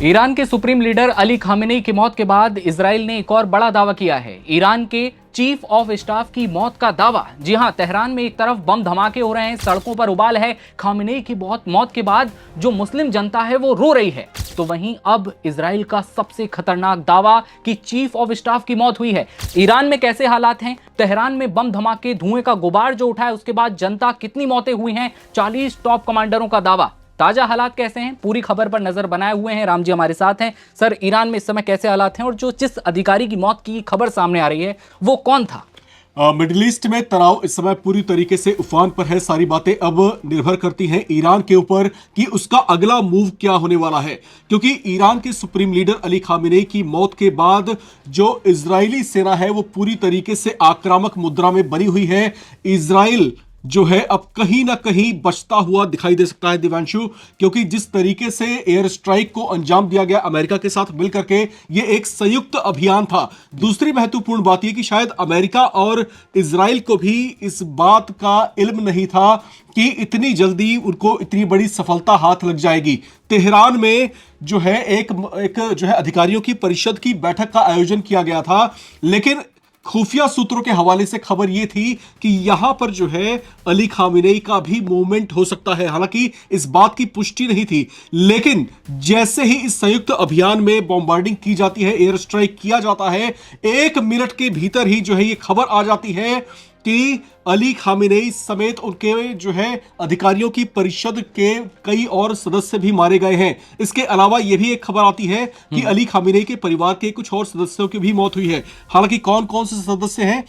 Iran के supreme leader Ali Khamenei की मौत के बाद इजराइल ने एक और बड़ा दावा किया है। ईरान के चीफ ऑफ स्टाफ की मौत का दावा। जी हां, तेहरान में एक तरफ बम धमाके हो रहे हैं, सड़कों पर उबाल है, खामेनेई की मौत के बाद जो मुस्लिम जनता है वो रो रही है, तो वहीं अब इजराइल का सबसे खतरनाक दावा कि चीफ ऑफ स्टाफ की मौत हुई है। ईरान में कैसे हालात हैं, तेहरान में बम धमाके, धुएं का गुबार जो उठा है, उसके बाद जनता कितनी मौतें हुई हैं, 40 टॉप कमांडरों का दावा। ताजा हालात कैसे हैं, पूरी खबर पर नजर बनाए हुए हैं राम जी हमारे साथ हैं। सर, ईरान में इस समय कैसे हालात हैं और जिस अधिकारी की मौत की खबर सामने आ रही है वो कौन था? मिडिल ईस्ट में तनाव इस समय पूरी तरीके से उफान पर है। सारी बातें अब निर्भर करती हैं ईरान के ऊपर कि उसका अगला मूव क्या होने वाला है, क्योंकि ईरान के सुप्रीम लीडर अली खामेनेई की मौत के बाद जो इजरायली सेना है वो पूरी तरीके से आक्रामक मुद्रा में बनी हुई है। इजराइल जो है अब कहीं ना कहीं बचता हुआ दिखाई दे सकता है दिवांशु, क्योंकि जिस तरीके से एयर स्ट्राइक को अंजाम दिया गया अमेरिका के साथ मिलकर के, ये एक संयुक्त अभियान था। दूसरी महत्वपूर्ण बात यह कि शायद अमेरिका और इजराइल को भी इस बात का इल्म नहीं था कि इतनी जल्दी उनको इतनी बड़ी सफलता हाथ लग जाएगी। तेहरान में जो है एक जो है अधिकारियों की परिषद की बैठक का आयोजन किया गया था, लेकिन खुफिया सूत्रों के हवाले से खबर यह थी कि यहां पर जो है अली खामेनेई का भी मूवमेंट हो सकता है। हालांकि इस बात की पुष्टि नहीं थी, लेकिन जैसे ही इस संयुक्त अभियान में बॉम्बार्डिंग की जाती है, एयर स्ट्राइक किया जाता है, 1 मिनट के भीतर ही जो है ये खबर आ जाती है कि अली खामेनेई समेत उनके जो है अधिकारियों की परिषद के कई और सदस्य भी मारे गए हैं। इसके अलावा यह भी एक खबर आती है कि अली खामेनेई के परिवार के कुछ और सदस्यों की भी मौत हुई है। हालांकि कौन कौन से सदस्य हैं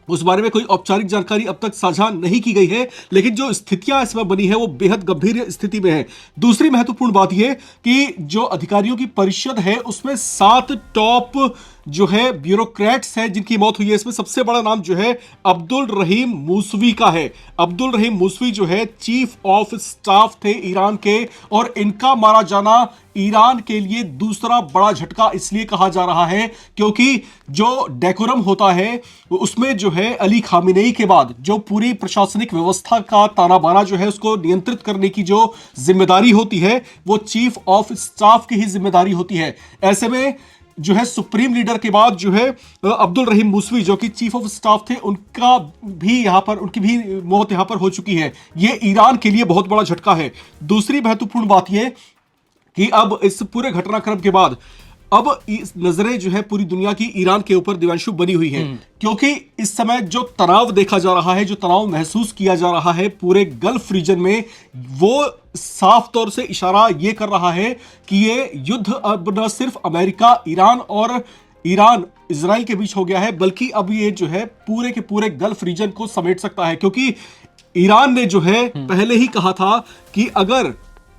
उस बारे में कोई औपचारिक जानकारी अब तक साझा नहीं की गई है, लेकिन जो स्थितियां इस समय बनी है वो बेहद गंभीर स्थिति में है। दूसरी महत्वपूर्ण बात यह कि जो अधिकारियों की परिषद है उसमें 7 टॉप जो है ब्यूरोक्रेट्स हैं जिनकी मौत हुई है। इसमें सबसे बड़ा नाम जो है अब्दुल रहीम मूसवी का है। अब्दुल रहीम मूसवी जो है चीफ ऑफ स्टाफ थे ईरान के, और इनका मारा जाना ईरान के लिए दूसरा बड़ा झटका इसलिए कहा जा रहा है क्योंकि जो डेकोरम होता है उसमें जो है अली खामेनेई के बाद जो पूरी प्रशासनिक व्यवस्था का ताना बाना जो है उसको नियंत्रित करने की जो जिम्मेदारी होती है वो चीफ ऑफ स्टाफ की ही जिम्मेदारी होती है। ऐसे में जो है सुप्रीम लीडर के बाद जो है अब्दुल रहीम मूसवी जो कि चीफ ऑफ स्टाफ थे, उनका भी यहां पर उनकी भी मौत यहां पर हो चुकी है। यह ईरान के लिए बहुत बड़ा झटका है। दूसरी महत्वपूर्ण बात यह कि अब इस पूरे घटनाक्रम के बाद अब इस नजरें जो है पूरी दुनिया की ईरान के ऊपर दिवांशु बनी हुई है, क्योंकि इस समय जो तनाव देखा जा रहा है, जो तनाव महसूस किया जा रहा है पूरे गल्फ रीजन में, वो साफ तौर से इशारा ये कर रहा है कि ये युद्ध अब न सिर्फ अमेरिका, ईरान और ईरान इजराइल के बीच हो गया है, बल्कि अब ये जो है पूरे के पूरे गल्फ रीजन को समेट सकता है। क्योंकि ईरान ने जो है पहले ही कहा था कि अगर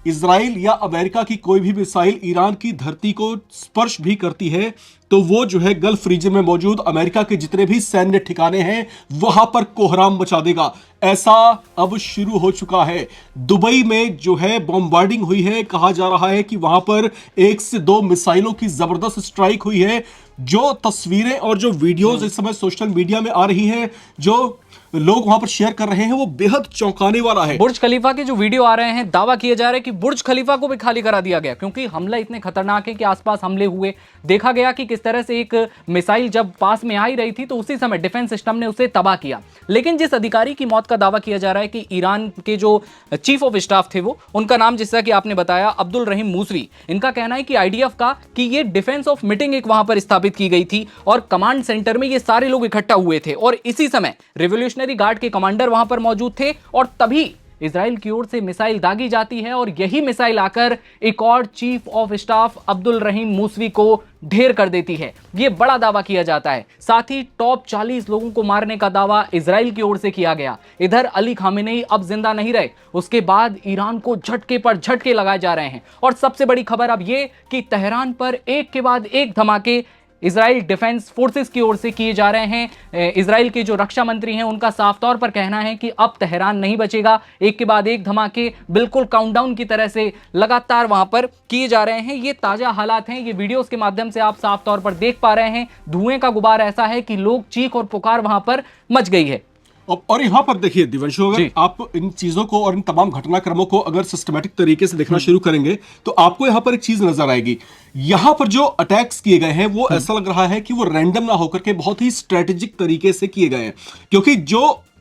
इजराइल या अमेरिका की कोई भी मिसाइल ईरान की धरती को स्पर्श भी करती है तो वो जो है गल्फ रीजन में मौजूद अमेरिका के जितने भी सैन्य ठिकाने हैं वहां पर कोहराम मचा देगा। ऐसा अब शुरू हो चुका है। दुबई में जो है बॉम्बार्डिंग हुई है, कहा जा रहा है कि वहां पर 1 से 2 मिसाइलों की जबरदस्त स्ट्राइक हुई है। जो तस्वीरें और जो वीडियोस इस समय सोशल मीडिया में आ रही हैं, जो लोग वहां पर शेयर कर रहे हैं, वो बेहद चौंकाने वाला है। बुर्ज खलीफा के जो वीडियो आ रहे हैं, दावा किया जा रहा है कि बुर्ज खलीफा को भी खाली करा दिया गया, क्योंकि हमला इतने खतरनाक है कि आसपास हमले हुए। देखा गया कि किस तरह से एक मिसाइल जब पास में आ ही रही थी तो उसी समय डिफेंस सिस्टम ने उसे तबाह किया। लेकिन जिस अधिकारी की मौत का दावा किया जा रहा है कि ईरान के जो चीफ ऑफ स्टाफ थे, वो उनका नाम जैसा कि आपने बताया अब्दुल रहीम मूसवी। इनका कहना है कि आईडीएफ का कि ये डिफेंस ऑफ मीटिंग एक वहां पर स्थापित की गई थी और कमांड सेंटर में ये सारे लोग इकट्ठा हुए थे और इसी समय रिवोल्यूशनरी गार्ड के कमांडर वहां पर मौजूद थे और तभी इजराइल की ओर से मिसाइल दागी जाती है और यही मिसाइल आकर एक और चीफ ऑफ स्टाफ अब्दुल रहीम मूसवी को ढेर कर देती है। यह बड़ा दावा किया जाता है। साथ ही टॉप 40 लोगों को मारने का दावा इजराइल की ओर से किया गया। इधर अली खामेनेई अब जिंदा नहीं रहे, उसके बाद ईरान को झटके पर झटके लगाए जा रहे हैं और सबसे बड़ी खबर अब यह कि तेहरान पर एक के बाद एक धमाके इजराइल डिफेंस फोर्सेस की ओर से किए जा रहे हैं। इजराइल के जो रक्षा मंत्री हैं उनका साफ तौर पर कहना है कि अब तेहरान नहीं बचेगा। एक के बाद एक धमाके बिल्कुल काउंटडाउन की तरह से लगातार वहां पर किए जा रहे हैं। ये ताजा हालात हैं, ये वीडियोस के माध्यम से आप साफ तौर पर देख पा रहे हैं। धुएं का गुबार ऐसा है कि लोग चीख और पुकार वहां पर मच गई है। और यहाँ पर देखिए दिवंशु, अगर जी। आप इन चीजों को और इन तमाम घटनाक्रमों को अगर सिस्टमैटिक तरीके से देखना शुरू करेंगे तो आपको यहाँ पर एक चीज नजर आएगी। यहाँ पर जो अटैक्स किए गए हैं वो ऐसा लग रहा है कि वो रैंडम ना होकर के बहुत ही स्ट्रेटेजिक तरीके से किए गए हैं, क्योंकि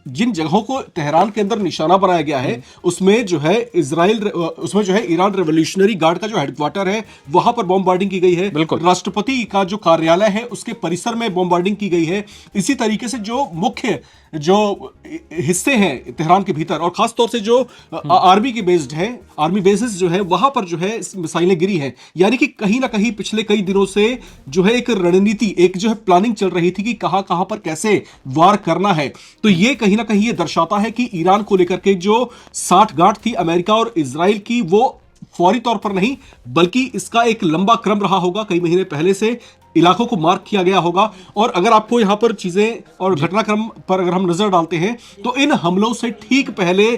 जिन जगहों को तेहरान के अंदर निशाना बनाया गया है उसमें जो है ईरान रेवोल्यूशनरी गार्ड का जो हेडक्वार्टर है वहां पर बॉम्बार्डिंग की गई है। बिल्कुल। राष्ट्रपति का जो कार्यालय है उसके परिसर में बॉम्बार्डिंग की गई है। इसी तरीके से जो मुख्य जो हिस्से हैं तेहरान के भीतर और खास तौर से जो आर्मी के बेस्ड है, आर्मी बेसिस जो है वहां पर जो है मिसाइलें गिरी हैं। यानी कि कहीं ना कहीं पिछले कई दिनों से जो है एक रणनीति, एक जो है प्लानिंग चल रही थी कि कहां कहां पर कैसे वार करना है। तो ये कहीं ना कहीं ये दर्शाता है कि ईरान को लेकर के जो साठगांठ थी अमेरिका और इजराइल की, वो फौरी तौर पर नहीं बल्कि इसका एक लंबा क्रम रहा होगा। कई महीने पहले से इलाकों को मार्क किया गया होगा। और अगर आपको यहां पर चीजें और घटनाक्रम पर अगर हम नजर डालते हैं तो इन हमलों से ठीक पहले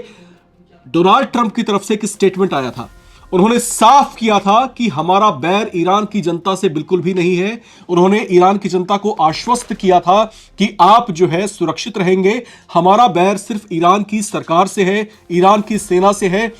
डोनाल्ड ट्रंप की तरफ से एक स्टेटमेंट आया था। उन्होंने साफ किया था कि हमारा बैर ईरान की जनता से बिल्कुल भी नहीं है। उन्होंने ईरान की जनता को आश्वस्त किया था कि आप जो है सुरक्षित रहेंगे। हमारा बैर सिर्फ ईरान की सरकार से है, ईरान की सेना से है।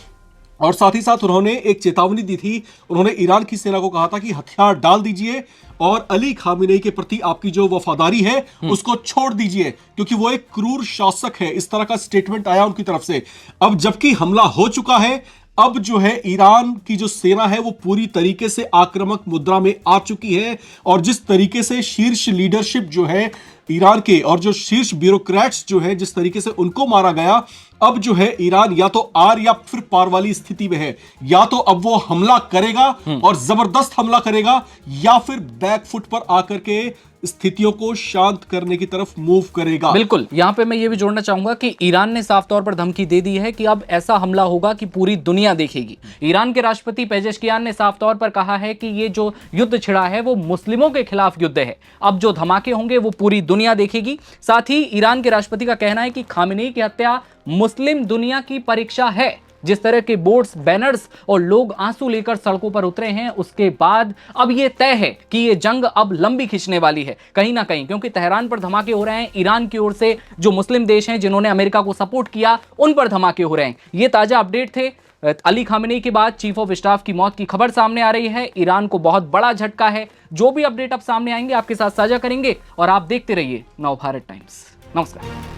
और साथ ही साथ उन्होंने एक चेतावनी दी थी। उन्होंने ईरान की सेना को कहा था कि हथियार डाल दीजिए और अली खामेनेई के प्रति आपकी जो वफादारी है उसको छोड़ दीजिए, क्योंकि वो एक क्रूर शासक है। इस तरह का स्टेटमेंट आया उनकी तरफ से। अब जबकि हमला हो चुका है, अब जो है ईरान की जो सेना है वो पूरी तरीके से आक्रामक मुद्रा में आ चुकी है। और जिस तरीके से शीर्ष लीडरशिप जो है ईरान के और जो शीर्ष ब्यूरोक्रेट्स जो है जिस तरीके से उनको मारा गया, अब जो है ईरान या तो आर या फिर पार वाली स्थिति में है। या तो अब वो हमला करेगा और जबरदस्त हमला करेगा, या फिर बैकफुट पर आकर के स्थितियों को शांत करने की तरफ मूव करेगा। बिल्कुल। यहां पे मैं ये भी जोड़ना चाहूंगा कि ईरान ने साफ तौर पर धमकी दे दी है कि अब ऐसा हमला होगा कि पूरी दुनिया देखेगी। ईरान के राष्ट्रपति पेजेश्कियान ने साफ तौर पर कहा है कि ये जो युद्ध छिड़ा है वो मुस्लिमों के खिलाफ युद्ध है। अब जो धमाके होंगे वो पूरी दुनिया देखेगी। साथ ही ईरान के राष्ट्रपति का कहना है कि खामेनेई की हत्या मुस्लिम दुनिया की परीक्षा है। जिस तरह के बोर्ड्स, बैनर्स और लोग आंसू लेकर सड़कों पर उतरे हैं, उसके बाद अब यह तय है कि यह जंग अब लंबी खिंचने वाली है कहीं ना कहीं, क्योंकि तेहरान पर धमाके हो रहे हैं। ईरान की ओर से जो मुस्लिम देश हैं जिन्होंने अमेरिका को सपोर्ट किया, उन पर धमाके हो रहे हैं। ये ताजा अपडेट थे। अली खामेनेई के बाद चीफ ऑफ स्टाफ की मौत की खबर सामने आ रही है। ईरान को बहुत बड़ा झटका है। जो भी अपडेट अब सामने आएंगे आपके साथ साझा करेंगे और आप देखते रहिए नवभारत टाइम्स। नमस्कार।